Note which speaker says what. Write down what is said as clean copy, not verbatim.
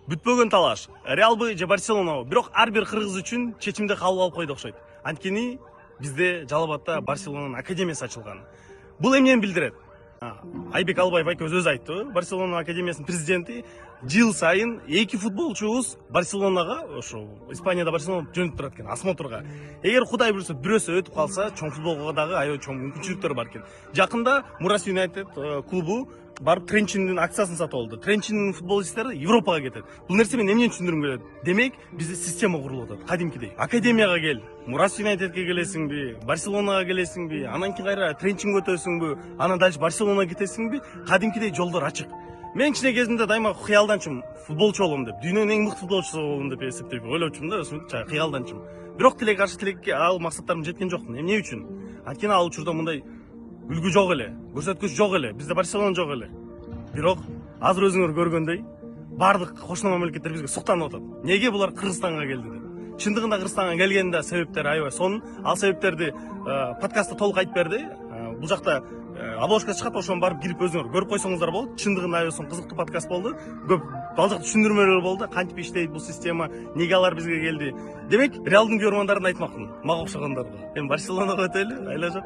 Speaker 1: Бүтпөгөн талаш. Реалбы же Барселонабы. Бирок ар бир кыргыз үчүн чечимди кабыл алып койду окшойт. Анткени бизде Жалал Абадта Барселонанын академиясы ачылган. Бул эмнени билдирет? Айбек Албаев айка өзү айтты. Барселона академиясынын президенти жыл сайын 2 футболчубуз Барселонага, ошо Испанияда Барселона жөнөтүп турат экен, осмотрга. Эгер Кудай буйрса бирөөсү өтүп калса, чоң футболго дагы аябай чоң мүмкүнчүлүктөр бар экен. Жакында Мурас Юнайтед клубу барып Тренчиндин акциясын сатып алды. Тренчиндин футболисттери Европага кетет. Бул нерсе мен эмнени түшүндүрүм келет? Демек, бизде система курулуп атат. Кадимкидей. Академияга кел. Мурас Юнайтедке келесиңби? Барселонага келесиңби? Анан кийин кайра Тренчинге өтөсүңбү? Анан дальше Барселонага кетесиңби? Кадимкидей жолдор ачык. Мен кичине кезимде дайыма кыялданчумун, футболчу болом деп. Дүйнөнүн эң мыкты футболчусу болом деп эсептеп ойлочумун да, кыялданчумун. Бирок тилек каршы тилекке ал максаттарым жеткен жокмун. Эмне үчүн? Анткени ал учурда мындай үлгү жок эле, көрсөткүч жок эле, бизде Барселона жок эле. Бирок азыр өзүңөр көргөндөй бардык кошуна мамлекеттер бизге суктанып атат. Неге булар Кыргызстанга келди деп. Чындыгында Кыргызстанга келгенде себептери аябай сонун. Ал себептерди подкастта толук айтып берди. Бул жакта обложка чыгат, ошону барып кирип өзүңөр көрүп койсоңуздар болот. Чындыгында аябай сонун кызыктуу подкаст болду. Көп балжак түшүндүрмөлөр болду. Кантип иштейт бул система, неге алар бизге келди. Демек, Реалдын көрөрмандарын айтмакмын, мага окшогондорго. Эми Барселонага өтөлү, айла жок.